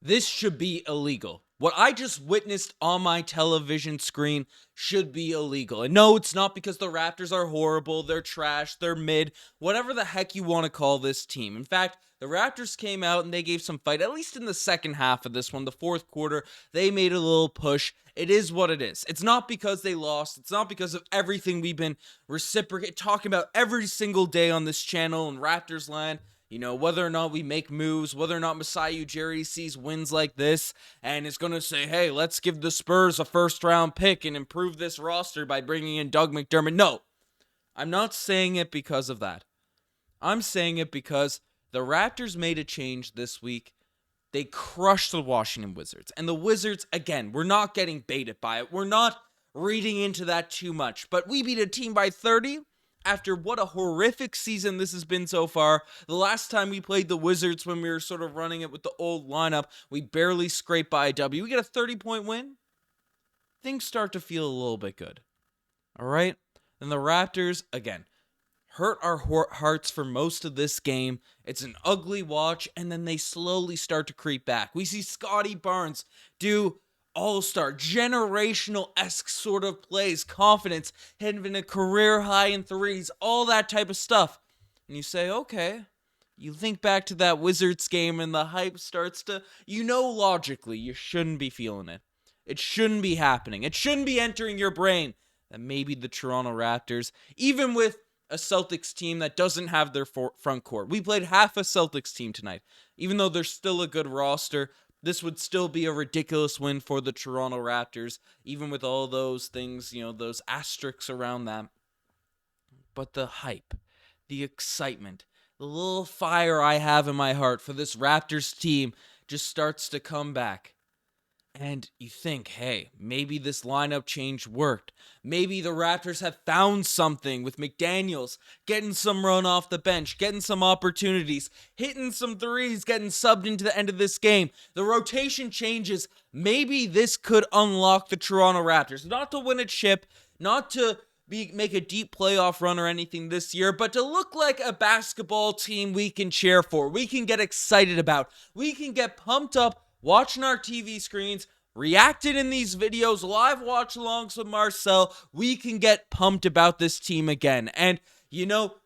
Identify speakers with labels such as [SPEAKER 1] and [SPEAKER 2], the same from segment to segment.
[SPEAKER 1] This should be illegal. What I just witnessed on my television screen should be illegal. And no, it's not because the Raptors are horrible, they're trash, they're mid, whatever the heck you want to call this team. In fact, the Raptors came out and they gave some fight, at least in the second half of this one, the fourth quarter. They made a little push. It is what it is. It's not because they lost. It's not because of everything we've been talking about every single day on this channel in Raptors land. You know, whether or not we make moves, whether or not Masai Ujiri sees wins like this and is going to say, hey, let's give the Spurs a first-round pick and improve this roster by bringing in Doug McDermott. No, I'm not saying it because of that. I'm saying it because the Raptors made a change this week. They crushed the Washington Wizards. And the Wizards, again, we're not getting baited by it. We're not reading into that too much. But we beat a team by 30. After what a horrific season this has been so far. The last time we played the Wizards when we were sort of running it with the old lineup, we barely scraped by a W. We get a 30-point win. Things start to feel a little bit good. All right? And the Raptors, again, hurt our hearts for most of this game. It's an ugly watch, and then they slowly start to creep back. We see Scotty Barnes do all-star, generational-esque sort of plays, confidence, hitting a career high in threes, all that type of stuff. And you say, okay, you think back to that Wizards game and the hype starts to, logically, you shouldn't be feeling it. It shouldn't be happening. It shouldn't be entering your brain that maybe the Toronto Raptors, even with a Celtics team that doesn't have their front court. We played half a Celtics team tonight. Even though they're still a good roster, this would still be a ridiculous win for the Toronto Raptors, even with all those things, those asterisks around them. But the hype, the excitement, the little fire I have in my heart for this Raptors team just starts to come back. And you think, hey, maybe this lineup change worked. Maybe the Raptors have found something with McDaniels, getting some run off the bench, getting some opportunities, hitting some threes, getting subbed into the end of this game. The rotation changes. Maybe this could unlock the Toronto Raptors. Not to win a chip, not to make a deep playoff run or anything this year, but to look like a basketball team we can cheer for, we can get excited about, we can get pumped up watching our TV screens, reacting in these videos, live watch alongs with Marcel. We can get pumped about this team again. And,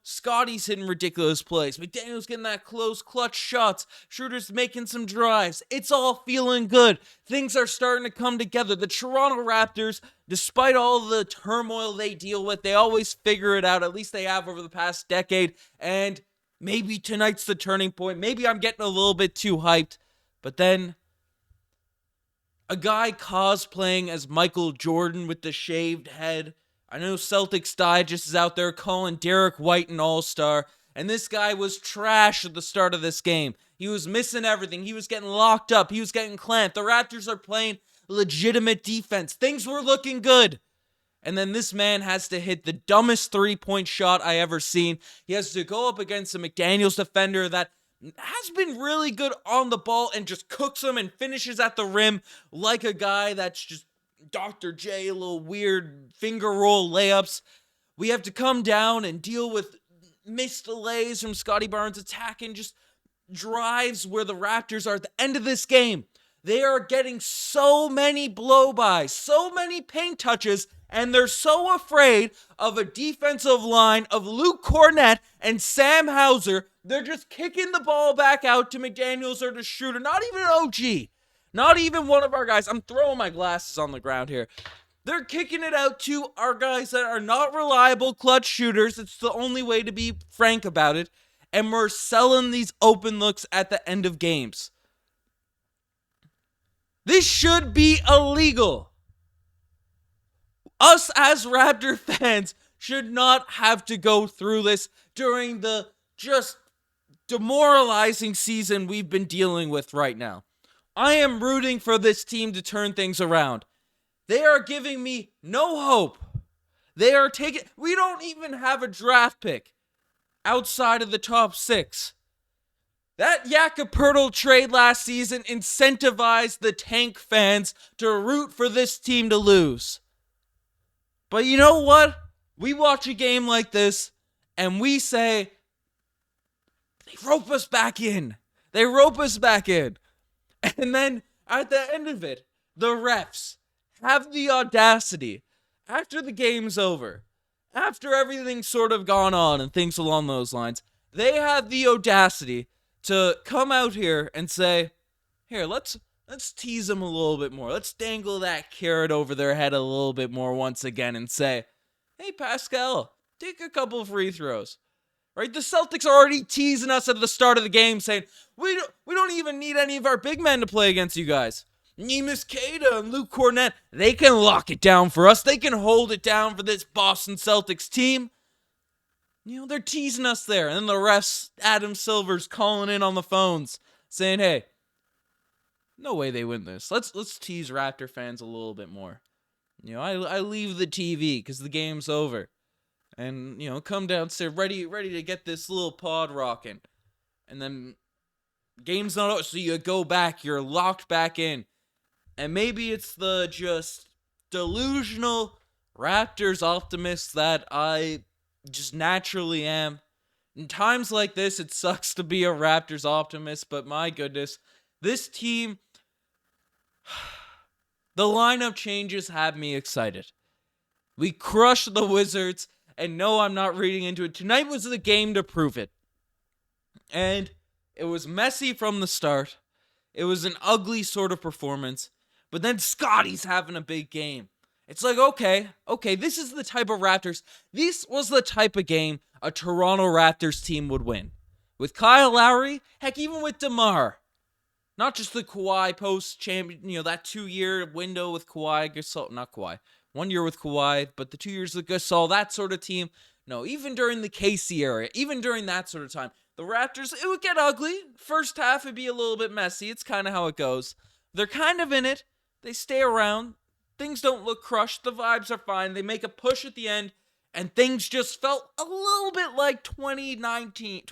[SPEAKER 1] Scotty's hitting ridiculous plays. McDaniel's getting that close clutch shots. Schroeder's making some drives. It's all feeling good. Things are starting to come together. The Toronto Raptors, despite all the turmoil they deal with, they always figure it out. At least they have over the past decade. And maybe tonight's the turning point. Maybe I'm getting a little bit too hyped. But then a guy cosplaying as Michael Jordan with the shaved head. I know Celtics Digest is out there calling Derek White an all-star, and this guy was trash at the start of this game. He was missing everything. He was getting locked up. He was getting clamped. The Raptors are playing legitimate defense. Things were looking good. And then this man has to hit the dumbest three-point shot I ever seen. He has to go up against a McDaniels defender that has been really good on the ball and just cooks them and finishes at the rim like a guy that's just Dr. J, a little weird finger roll layups. We have to come down and deal with missed delays from Scotty Barnes attacking just drives where the Raptors are at the end of this game. They are getting so many blow-bys, so many paint touches, and they're so afraid of a defensive line of Luke Cornett and Sam Hauser. They're just kicking the ball back out to McDaniels or to Schroeder. Not even an OG. Not even one of our guys. I'm throwing my glasses on the ground here. They're kicking it out to our guys that are not reliable clutch shooters. It's the only way to be frank about it. And we're selling these open looks at the end of games. This should be illegal. Us as Raptor fans should not have to go through this during the just demoralizing season we've been dealing with right now. I am rooting for this team to turn things around. They are giving me no hope. We don't even have a draft pick outside of the top 6. That Jakob Poeltl trade last season incentivized the tank fans to root for this team to lose. But you know what? We watch a game like this, and we say, they rope us back in. And then at the end of it, the refs have the audacity, after the game's over, after everything's sort of gone on and things along those lines, they have the audacity to come out here and say, here, let's tease them a little bit more. Let's dangle that carrot over their head a little bit more once again and say, hey, Pascal, take a couple free throws. Right? The Celtics are already teasing us at the start of the game saying, we don't even need any of our big men to play against you guys. Neemias Queta and Luke Cornett, they can lock it down for us. They can hold it down for this Boston Celtics team. You know, they're teasing us there. And then the refs, Adam Silver's calling in on the phones saying, hey, no way they win this. Let's tease Raptor fans a little bit more. You know, I leave the TV because the game's over. And, you know, come downstairs ready to get this little pod rocking. And then game's not over, so you go back, you're locked back in. And maybe it's the just delusional Raptors optimist that I just naturally am. In times like this, it sucks to be a Raptors optimist, but my goodness, this team, the lineup changes have me excited. We crushed the Wizards. And no, I'm not reading into it. Tonight was the game to prove it. And it was messy from the start. It was an ugly sort of performance. But then Scotty's having a big game. It's like, okay, this is the type of Raptors. This was the type of game a Toronto Raptors team would win. With Kyle Lowry, heck, even with DeMar. Not just the Kawhi post-champion, you know, that 2-year window with Kawhi, Gasol, not Kawhi. 1 year with Kawhi, but the 2 years with Gasol, that sort of team. No, even during the Casey era, even during that sort of time, the Raptors, it would get ugly. First half, it'd be a little bit messy. It's kind of how it goes. They're kind of in it. They stay around. Things don't look crushed. The vibes are fine. They make a push at the end, and things just felt a little bit like 2019.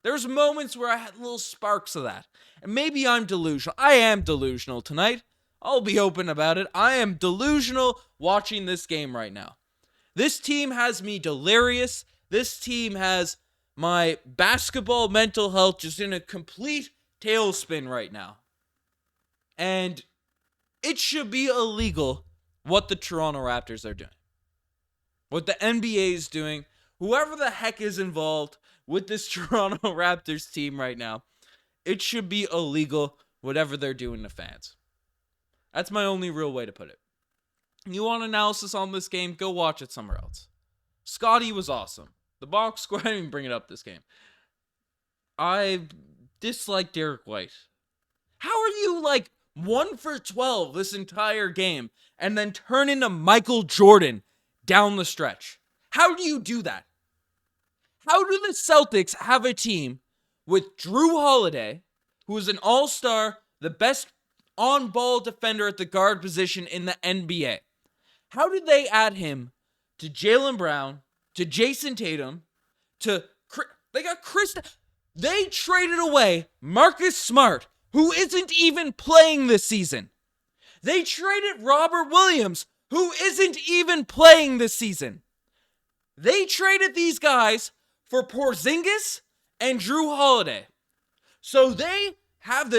[SPEAKER 1] There's moments where I had little sparks of that. And maybe I'm delusional. I am delusional tonight. I'll be open about it. I am delusional watching this game right now. This team has me delirious. This team has my basketball mental health just in a complete tailspin right now. And it should be illegal what the Toronto Raptors are doing. What the NBA is doing. Whoever the heck is involved with this Toronto Raptors team right now, it should be illegal whatever they're doing to fans. That's my only real way to put it. You want analysis on this game? Go watch it somewhere else. Scotty was awesome. The box score, I didn't even bring it up this game. I dislike Derek White. How are you like 1 for 12 this entire game and then turn into Michael Jordan down the stretch? How do you do that? How do the Celtics have a team with Drew Holiday, who is an all-star, the best on-ball defender at the guard position in the NBA? How did they add him to Jaylen Brown, to Jason Tatum, they got Chris? They traded away Marcus Smart, who isn't even playing this season. They traded Robert Williams, who isn't even playing this season. They traded these guys for Porzingis and Drew Holiday. So they have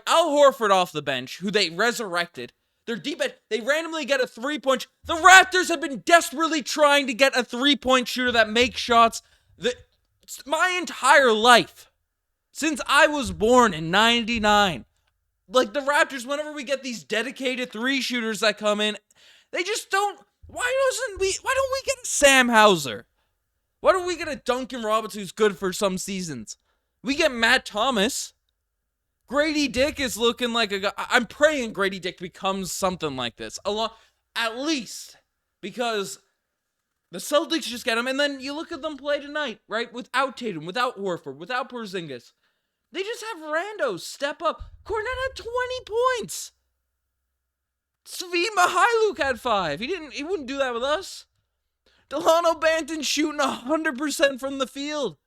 [SPEAKER 1] Al Horford off the bench, who they resurrected. They're deep at, they randomly get a 3-point. The Raptors have been desperately trying to get a 3-point shooter that makes shots my entire life. Since I was born in 99. Like the Raptors, whenever we get these dedicated 3 shooters that come in, they just don't, why don't we get a Sam Hauser? Why don't we get a Duncan Robinson who's good for some seasons? We get Matt Thomas. Grady Dick is looking like a guy. I'm praying Grady Dick becomes something like this. At least. Because the Celtics just get him. And then you look at them play tonight, right? Without Tatum, without Horford, without Porzingis. They just have randos step up. Cornette had 20 points. Svi Mihailuk had 5. He wouldn't do that with us. Delano Banton shooting 100% from the field.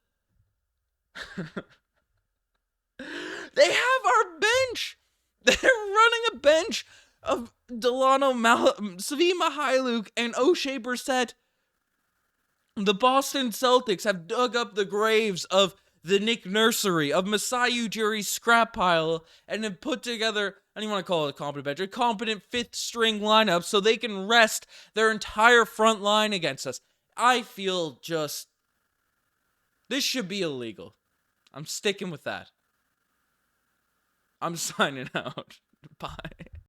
[SPEAKER 1] They have our bench. They're running a bench of Svi Mihailuk and O'Shea Brissett. The Boston Celtics have dug up the graves of the Nick Nursery of Masai Ujiri's scrap pile and then put together, I don't even want to call it a competent bench, a competent fifth string lineup so they can rest their entire front line against us. I feel just, this should be illegal. I'm sticking with that. I'm signing out. Bye.